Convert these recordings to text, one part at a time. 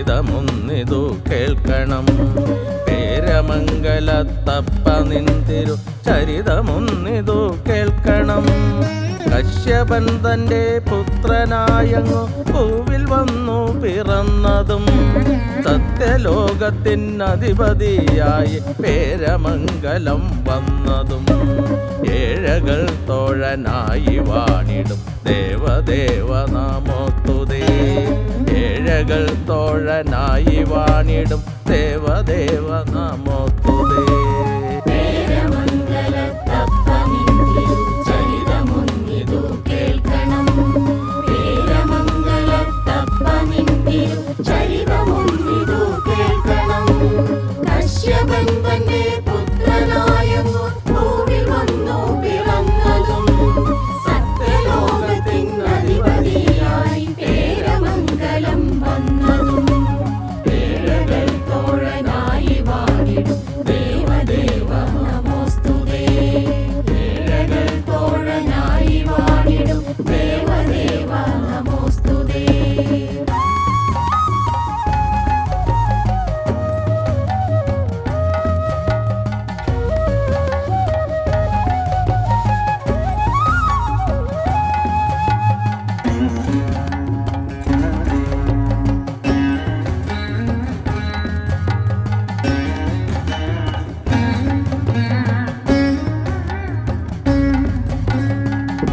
ചരിതമൊന്നിതു കേൾക്കണം. പേരമംഗലത്തപ്പ നിന്തിരു ചരിതമൊന്നിതു കേൾക്കണം. കശ്യപൻ തന്റെ പുത്രനായങ്ങു ഭൂവിൽ വന്നു പിറന്നതും സത്യലോകത്തിനധിപതിയായി പേരമംഗലം വന്നതും ഏഴകൾ തോഴനായി വാണിടും ദേവദേവ നമോസ്തുതേ. ഏഴകൾ തോഴനായി വാണിടും ദേവദേവ നമോസ്തുതേ.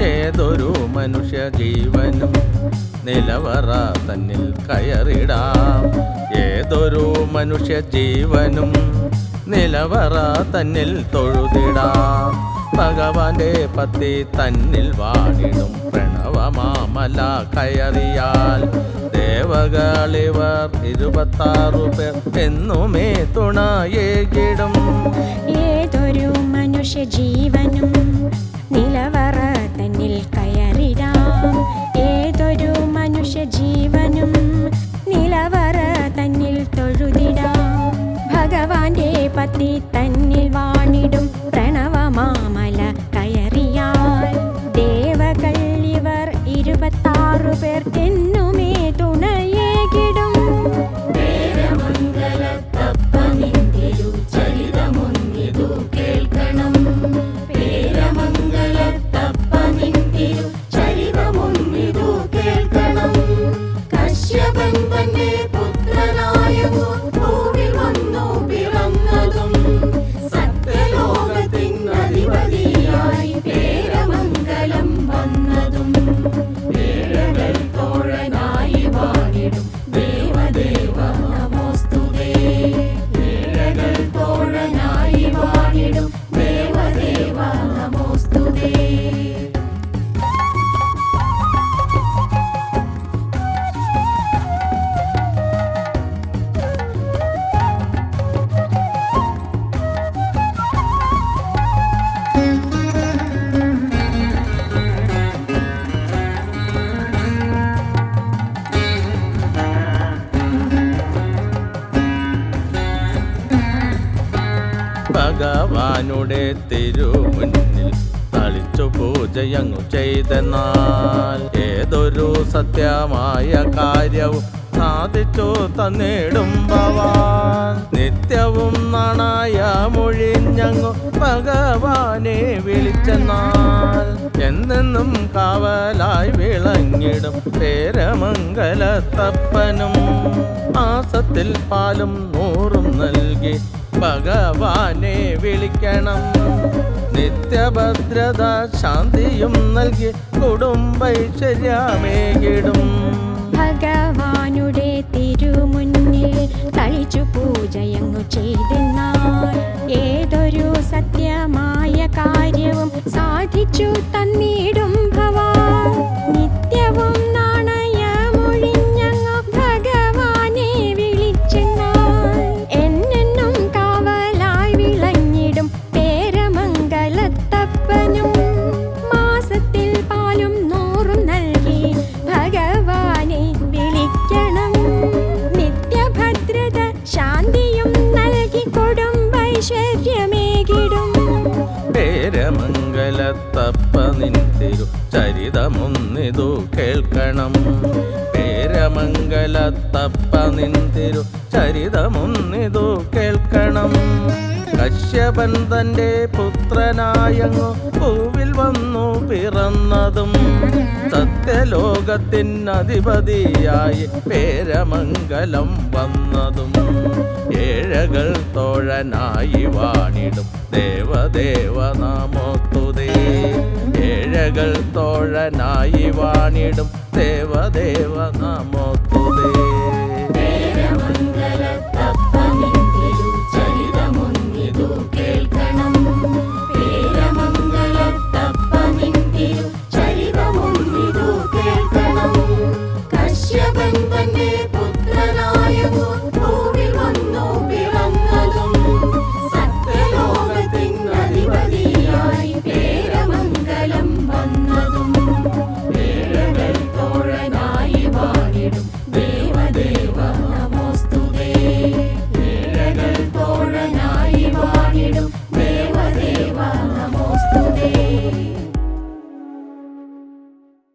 ഏതൊരു മനുഷ്യ ജീവനും നിലവറ തന്നിൽ കയറിടാം. ഏതൊരു മനുഷ്യ ജീവനും നിലവറ തന്നിൽ തൊഴുതിടാം. ഭഗവാന്റെ പത്തി തന്നിൽ വാണിടും പ്രണവമാമല കയറിയാൽ ദേവകളിവർ 26 പേർ എന്നുമേ തുണയേകിടും. ഏതൊരു മനുഷ്യ ജീവനും നിലവറ തന്നിൽ കയറിടാം. ഏതൊരു മനുഷ്യ ജീവനും നിലവറ തന്നിൽ തൊഴുതിടാം. ഭഗവാന്റെ പത്തി തന്നിൽ വാണിടും പ്രണവമാമല കയറിയാൽ ദേവകൾ ഇവർ 26 പേർ എന്നുമേ തുണയേകിടും. ഭഗവാനുടെ തിരുമുന്നിൽ തളിച്ചു പൂജയങ്ങു ചെയ്തെന്നാൽ ഏതൊരു സത്യമായ കാര്യവും സാധിച്ചു തന്നിടും ഭവാൻ. നിത്യവും നാണായ മൊഴിഞ്ഞങ്ങു ഭഗവാനെ വിളിച്ചെന്നാൽ എന്നെന്നും കാവലായി വിളങ്ങിടും പേരമംഗലത്തപ്പനും. മാസത്തിൽ പാലും 100 നൽകി ഭഗവാനെ വിളിക്കണം. നിത്യഭദ്രത ശാന്തിയും നൽകി കുടുംബൈശ്വര്യമേകിടും. ഭഗവാനുടെ തിരുമുന്നിൽ തളിച്ചു പൂജയങ്ങു ചെയ്തെന്നാൽ ഏതൊരു സത്യമായ കാര്യവും സാധിച്ചു തന്നിടും ഭവാൻ. നിത്യവും നാണയമൊഴിഞ്ഞങ്ങു ഭഗവാനെ വിളിച്ചെന്നാൽ എന്നെന്നും കാവലായി വിളങ്ങിടും പേരമംഗലത്തപ്പനും. മാസത്തിൽ പാലും 100 നൽകി ഭഗവാനെ വിളിക്കണം. നിത്യഭദ്രത ശാന്തിയും നൽകി കുടുംബൈശ്വര്യമേകിടും. പേരമംഗലത്തപ്പ നിൻ തിരു ചരിതമൊന്നിതു കേൾക്കണം. പേരമംഗല മംഗലത്തപ്പ നിന്തിരു ചരിതമൊന്നിതു കേൾക്കണം. കശ്യപൻ തന്റെ പുത്രനായങ്ങു ഭൂവിൽ വന്നു പിറന്നതും സത്യലോകത്തിനധിപതിയായി പേരമംഗലം വന്നതും ഏഴകൾ തോഴനായി വാണിടും ദേവദേവ നാമോത്തുതേ. ഏഴകൾ തോഴനായി വാണിടും ദേവദേവ നാമോത്തുതേ.